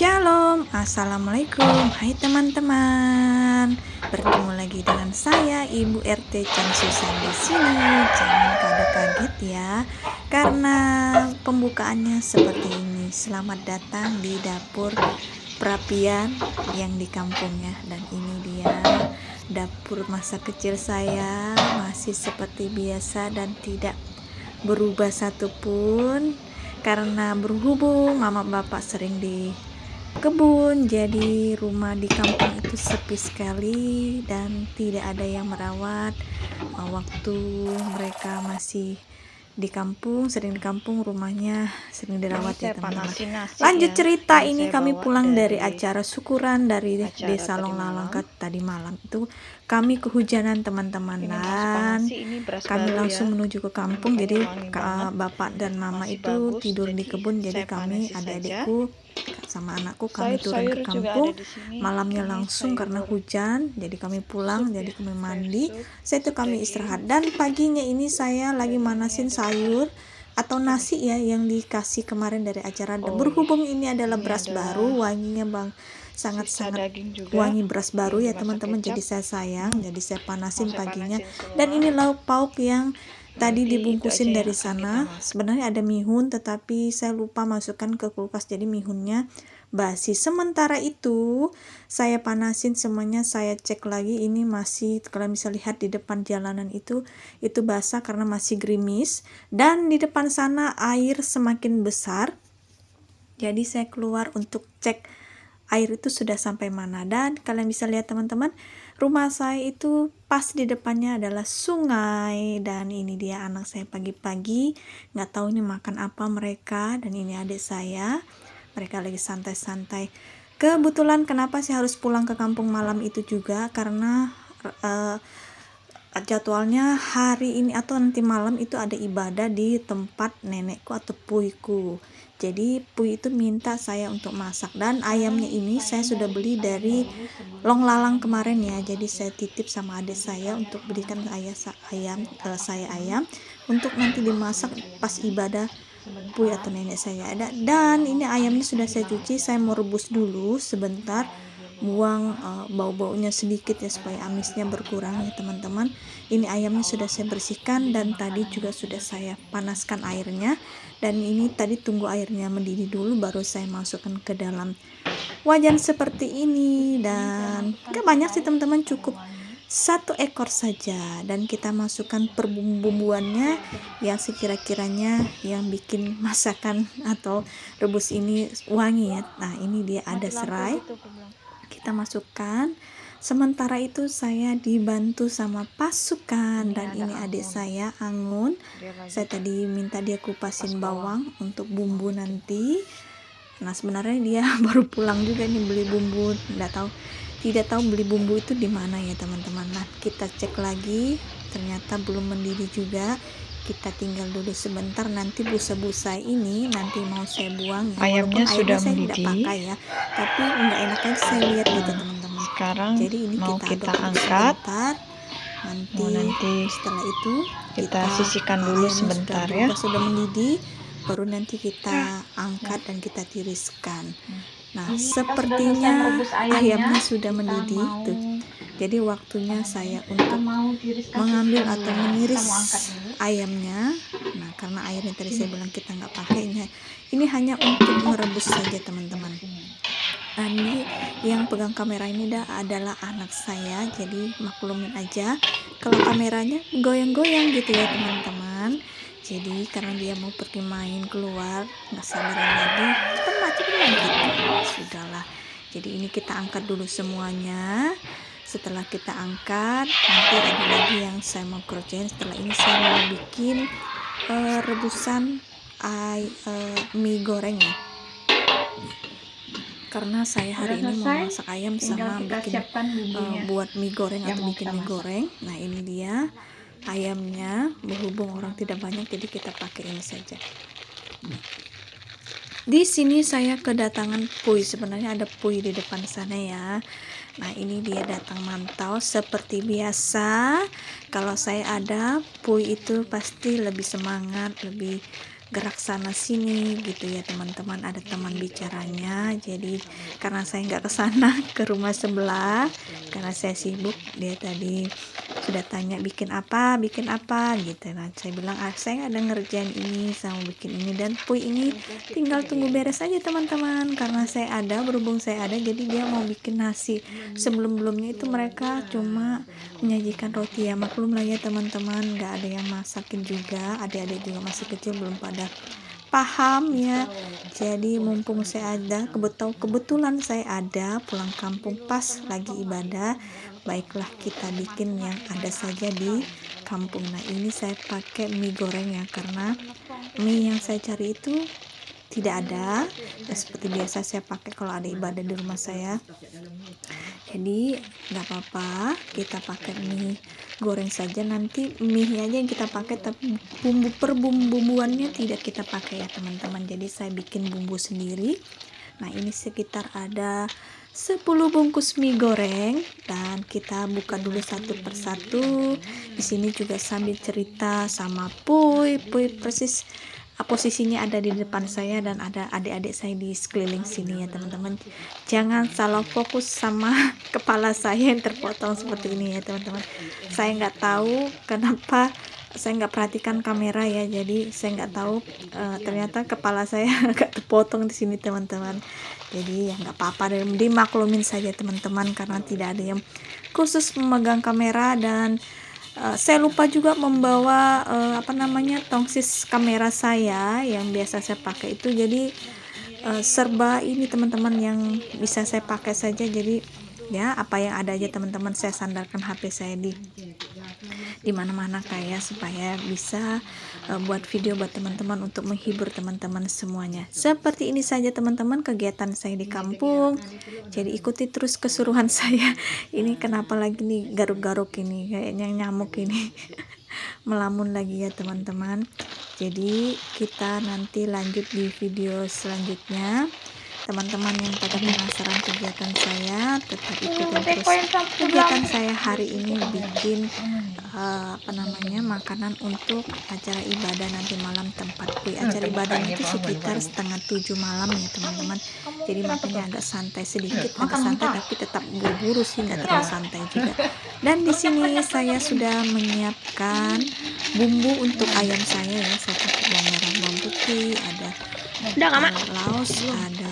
Shalom, Assalamualaikum. Hai teman-teman, bertemu lagi dengan saya Ibu RT Chan Susan di sini. Jangan kaget ya, karena pembukaannya seperti ini. Selamat datang di dapur perapian yang di kampungnya. Dan ini dia dapur masa kecil saya, masih seperti biasa dan tidak berubah satupun. Karena berhubung mama bapak sering di kebun, jadi rumah di kampung itu sepi sekali dan tidak ada yang merawat. Waktu mereka masih di kampung, sering di kampung, rumahnya sering dirawat ya teman-teman. Lanjut cerita, ini kami pulang dari acara syukuran dari desa Longlalaangkat tadi malam. Itu kami kehujanan teman-teman, dan kami langsung menuju ke kampung. Jadi bapak dan mama itu tidur di kebun, jadi kami adik-adikku sama anakku kami turun ke kampung malamnya langsung karena hujan. Jadi kami pulang, jadi kami mandi, setelah itu kami istirahat. Dan paginya ini saya lagi manasin sayur atau nasi ya yang dikasih kemarin dari acara. Berhubung ini adalah beras baru, wanginya sangat-sangat wangi beras baru ya teman-teman, jadi saya sayang, jadi saya panasin paginya. Dan ini lauk pauk yang tadi dibungkusin dari sana. Sebenarnya ada mihun, tetapi saya lupa masukkan ke kulkas, jadi mihunnya basi. Sementara itu saya panasin semuanya, saya cek lagi, ini masih, kalian bisa lihat di depan jalanan itu basah karena masih gerimis, dan di depan sana air semakin besar. Jadi saya keluar untuk cek air itu sudah sampai mana. Dan kalian bisa lihat teman-teman, rumah saya itu pas di depannya adalah sungai. Dan ini dia anak saya pagi-pagi, nggak tahu ini makan apa mereka. Dan ini adik saya, mereka lagi santai-santai. Kebetulan kenapa saya harus pulang ke kampung malam itu juga, karena jadwalnya hari ini atau nanti malam itu ada ibadah di tempat nenekku atau puiku. Jadi pui itu minta saya untuk masak, dan ayamnya ini saya sudah beli dari Longlalang kemarin ya. Jadi saya titip sama adik saya untuk belikan ayam untuk nanti dimasak pas ibadah pui atau nenek saya. Dan ini ayamnya sudah saya cuci, saya mau rebus dulu sebentar, buang bau-baunya sedikit ya supaya amisnya berkurang ya teman-teman. Ini ayamnya sudah saya bersihkan dan tadi juga sudah saya panaskan airnya. Dan ini tadi tunggu airnya mendidih dulu baru saya masukkan ke dalam wajan seperti ini. Dan gak banyak sih teman-teman, cukup 1 ekor saja. Dan kita masukkan perbumbuannya yang sekira-kiranya yang bikin masakan atau rebus ini wangi ya. Nah ini dia, ada serai, kita masukkan. Sementara itu saya dibantu sama pasukan, dan ini adik saya Angun. Saya tadi minta dia kupasin bawang untuk bumbu nanti. Nah sebenarnya dia baru pulang juga nih beli bumbu, tidak tahu beli bumbu itu di mana ya teman-teman. Nah kita cek lagi, ternyata belum mendidih juga. Kita tinggal dulu sebentar, nanti busa-busa ini nanti mau saya buang ya. Ayamnya sudah saya mendidih, tidak pakai ya, tapi nggak enak aja saya lihat gitu teman-teman. Sekarang Jadi ini mau kita angkat sebentar, nanti setelah itu kita sisihkan dulu sebentar ya. Sudah mendidih, baru nanti kita angkat dan kita tiriskan. Nah ini sepertinya ayamnya sudah mendidih tuh. Jadi waktunya saya untuk mengambil atau mengiris ayamnya. Nah karena airnya tadi saya bilang kita nggak pakai, ini hanya untuk merebus saja teman-teman. Nah ini yang pegang kamera ini adalah anak saya, jadi maklumin aja kalau kameranya goyang-goyang gitu ya teman-teman. Jadi karena dia mau pergi main keluar, nggak sabaran lagi, cepat gitu. Sudahlah. Jadi ini kita angkat dulu semuanya. Setelah kita angkat, nanti ada lagi yang saya mau kerjain. Setelah ini saya mau bikin rebusan mie goreng ya. Karena saya hari ini mau masak ayam sama bikin buat mie goreng atau bikin mie goreng. Nah ini dia ayamnya, berhubung orang tidak banyak jadi kita pakai ini saja. Di sini saya kedatangan pui, sebenarnya ada pui di depan sana ya. Nah ini dia datang mantau seperti biasa. Kalau saya ada, pui itu pasti lebih semangat, lebih gerak sana sini gitu ya teman-teman, ada teman bicaranya. Jadi karena saya nggak ke sana ke rumah sebelah karena saya sibuk, dia tadi sudah tanya bikin apa gitu. Nah saya bilang saya ada ngerjain ini sama bikin ini, dan Puy ini tinggal tunggu beres aja teman-teman, karena saya ada, berhubung saya ada, jadi dia mau bikin nasi. Sebelum-belumnya itu mereka cuma menyajikan roti ya, maklum lah ya teman-teman, nggak ada yang masakin juga, adik-adik juga masih kecil belum pada paham ya. Jadi mumpung saya ada, kebetulan saya ada pulang kampung pas lagi ibadah, baiklah kita bikin yang ada saja di kampung. Nah ini saya pakai mie goreng ya, karena mie yang saya cari itu tidak ada ya, seperti biasa saya pakai kalau ada ibadah di rumah saya. Jadi nggak apa-apa, kita pakai mie goreng saja, nanti mie aja yang kita pakai, tapi bumbuannya tidak kita pakai ya teman-teman. Jadi saya bikin bumbu sendiri. Nah ini sekitar ada 10 bungkus mie goreng, dan kita buka dulu satu persatu. Di sini juga sambil cerita sama Puy persis posisinya ada di depan saya, dan ada adik-adik saya di sekeliling sini ya teman-teman. Jangan salah fokus sama kepala saya yang terpotong seperti ini ya teman-teman. Saya nggak tahu kenapa saya nggak perhatikan kamera ya, jadi saya nggak tahu ternyata kepala saya agak terpotong di sini teman-teman. Jadi ya nggak apa-apa, dimaklumin saja teman-teman, karena tidak ada yang khusus memegang kamera, dan saya lupa juga membawa tongsis kamera saya yang biasa saya pakai itu. Jadi serba ini teman-teman yang bisa saya pakai saja. Jadi ya apa yang ada aja teman-teman, saya sandarkan HP saya di mana-mana kayak supaya bisa buat video buat teman-teman untuk menghibur teman-teman semuanya. Seperti ini saja teman-teman kegiatan saya di kampung. Jadi ikuti terus keseruan saya. Ini kenapa lagi nih garuk-garuk ini, kayaknya nyamuk ini melamun lagi ya teman-teman. Jadi kita nanti lanjut di video selanjutnya. Teman-teman yang pada penasaran kegiatan saya, tetap ikutin terus kegiatan saya hari ini, bikin makanan untuk acara ibadah nanti malam tempat Puy. Acara ibadahnya itu sekitar 6:30 malam ya teman-teman. Jadi makanya agak santai sedikit, agak santai tapi tetap buru-buru sih, nggak terlalu santai juga. Dan di sini saya sudah menyiapkan bumbu untuk ayam saya ya. Saya pakai bawang merah, bawang putih, ada laos, ada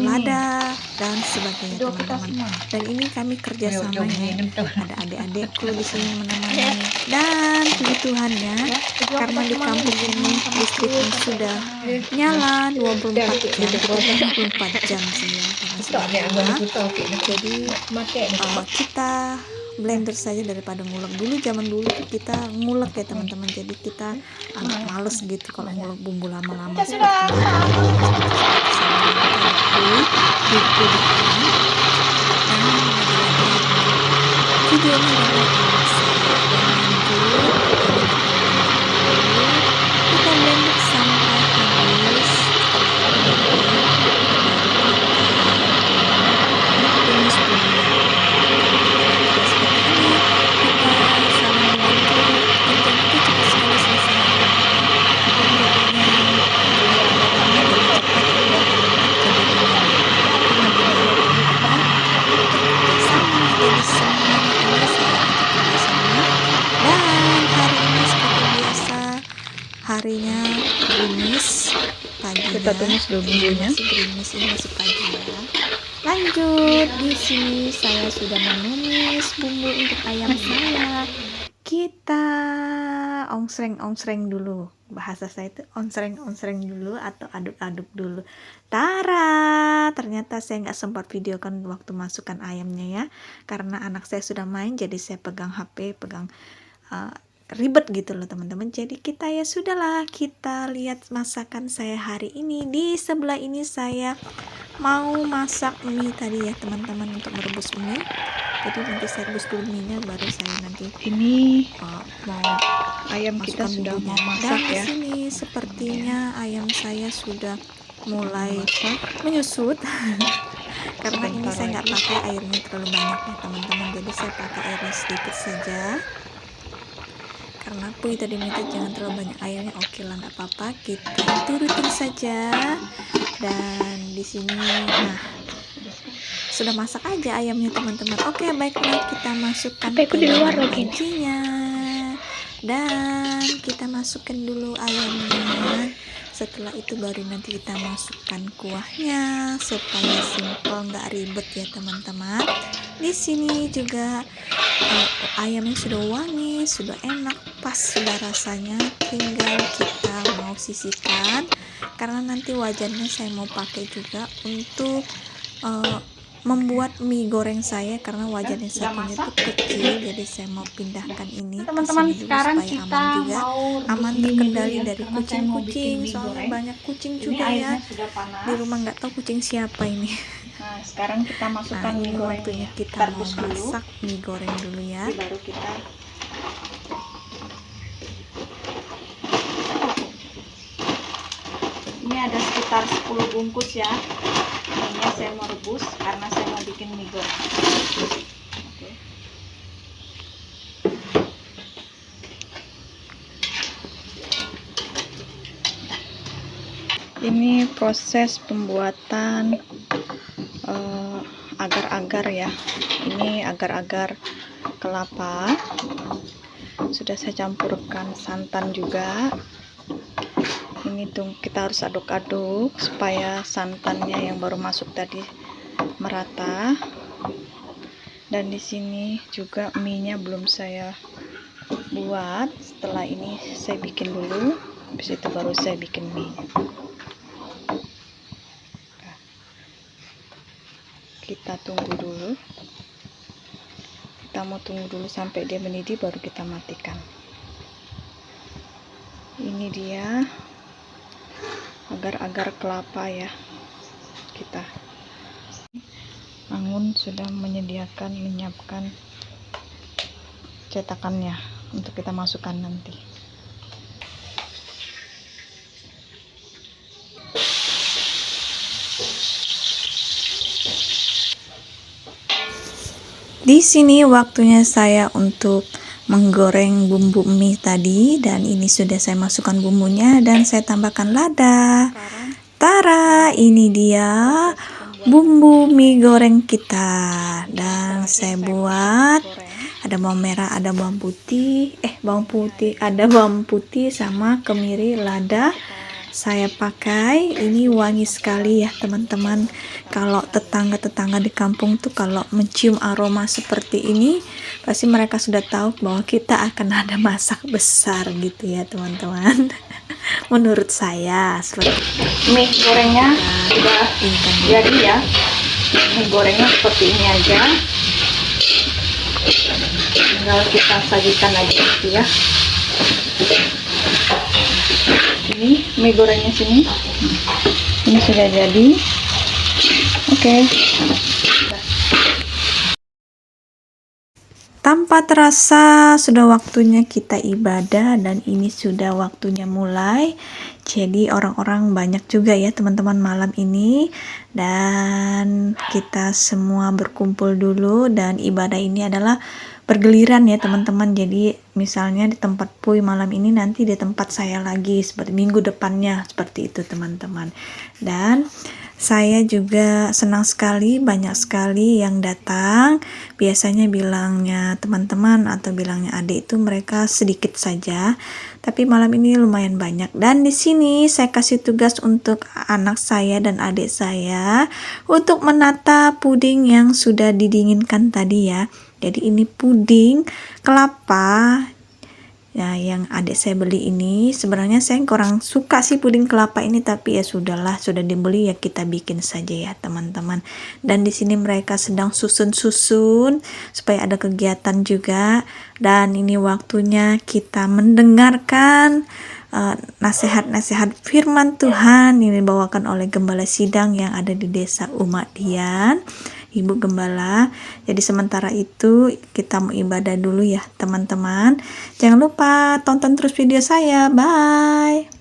lada dan sebagainya teman-teman. Dan ini kami kerjasama ya, ada adik-adikku di sini menemani. Dan puji Tuhan ya, karena di kampung ini listriknya sudah nyala 24 jam sih ya, karena sudah nyala. Jadi kita blender saja daripada ngulek. Zaman dulu tuh kita ngulek ya teman-teman, jadi kita agak males gitu kalau ngulek bumbu lama-lama seperti ini. Videonya kita blender sampai habis. Harinya gerimis pagi, Kita tumis dulu bumbunya. gerimis ini masih pagi ya. Lanjut, di sini saya sudah menumis bumbu untuk ayam saya. Kita ongsreng dulu, bahasa saya itu ongsreng dulu atau aduk-aduk dulu. Ternyata saya nggak sempat videokan waktu masukkan ayamnya ya, karena anak saya sudah main, jadi saya pegang HP, ribet gitu loh teman-teman. Jadi kita ya sudahlah, kita lihat masakan saya hari ini. Di sebelah ini saya mau masak mie tadi ya teman-teman, untuk merebus mie. Jadi nanti saya rebus dulu mie-nya, baru saya nanti Ini mau ayam kita sudah mau masak dan ya. di sini sepertinya ayam saya sudah mulai menyusut karena ini saya nggak pakai airnya terlalu banyak ya teman-teman, jadi saya pakai airnya sedikit saja karena Puy tadi minta jangan terlalu banyak ayamnya. Oke lah, nggak apa-apa, kita turutin saja. Dan di sini nah sudah masak aja ayamnya teman-teman. Oke, baiklah, kita masukkan Tapi aku ke di luar dalam lagi nih. pancinya dan kita masukkan dulu ayamnya. Setelah itu baru nanti kita masukkan kuahnya supaya simple, nggak ribet ya teman-teman. Di sini juga ayamnya sudah wangi, sudah enak, pas sudah rasanya. Tinggal kita mau sisihkan karena nanti wajannya saya mau pakai juga untuk membuat mie goreng saya, karena wajannya satunya tuh kecil, jadi saya mau pindahkan ini Teman-teman, kesini dulu sekarang supaya kita aman juga, mau aman rebus mie terkendali dulu ya, dari karena saya mau bikin kucing-kucing. mie Soalnya goreng. banyak kucing Ini juga ya airnya sudah panas. di rumah, nggak tahu kucing siapa ini. Nah, sekarang kita masukkan Nah, mie ini gorengnya. waktunya kita Kita mau rebus dulu. masak mie goreng dulu ya. Jadi baru kita ini ada sekitar 10 bungkus ya. Ini saya mau rebus karena saya mau bikin mie goreng. Oke. Ini proses pembuatan agar-agar ya. Ini agar-agar kelapa. Sudah saya campurkan santan juga. Ini tuh kita harus aduk-aduk supaya santannya yang baru masuk tadi merata. Dan di sini juga mie-nya belum saya buat. Setelah ini saya bikin dulu, habis itu baru saya bikin mie. Kita tunggu dulu. Kita mau tunggu dulu sampai dia mendidih baru kita matikan. Ini dia agar-agar kelapa ya. Kita Angun sudah menyiapkan cetakannya untuk kita masukkan nanti. Di sini waktunya saya untuk menggoreng bumbu mie tadi, dan ini sudah saya masukkan bumbunya dan saya tambahkan lada. Tara, ini dia bumbu mie goreng kita. Dan saya buat ada bawang merah, ada bawang putih, ada bawang putih sama kemiri, lada. Saya pakai, ini wangi sekali ya teman-teman. Kalau tetangga-tetangga di kampung tuh kalau mencium aroma seperti ini, pasti mereka sudah tahu bahwa kita akan ada masak besar gitu ya teman-teman. Menurut saya seperti Mie gorengnya sudah jadi ya. Mie gorengnya seperti ini aja. Tinggal kita sajikan aja gitu ya. Ini mie gorengnya sini. Ini sudah jadi. Oke. tanpa terasa sudah waktunya kita ibadah, dan ini sudah waktunya mulai. Jadi orang-orang banyak juga ya teman-teman malam ini, dan kita semua berkumpul dulu. Dan ibadah ini adalah bergiliran ya teman-teman. Jadi misalnya di tempat Puy malam ini, nanti di tempat saya lagi seperti minggu depannya, seperti itu teman-teman. Dan saya juga senang sekali, banyak sekali yang datang. Biasanya bilangnya teman-teman atau bilangnya adik itu mereka sedikit saja, tapi malam ini lumayan banyak. Dan di sini saya kasih tugas untuk anak saya dan adik saya untuk menata puding yang sudah didinginkan tadi ya. Jadi ini puding kelapa ya, yang adik saya beli ini. Sebenarnya saya kurang suka sih puding kelapa ini, tapi ya sudahlah, sudah dibeli ya kita bikin saja ya teman-teman. Dan di sini mereka sedang susun-susun supaya ada kegiatan juga. Dan ini waktunya kita mendengarkan nasihat-nasihat firman Tuhan yang dibawakan oleh Gembala Sidang yang ada di desa Umadian, Ibu Gembala. Jadi sementara itu kita mau ibadah dulu ya teman-teman. Jangan lupa tonton terus video saya. Bye.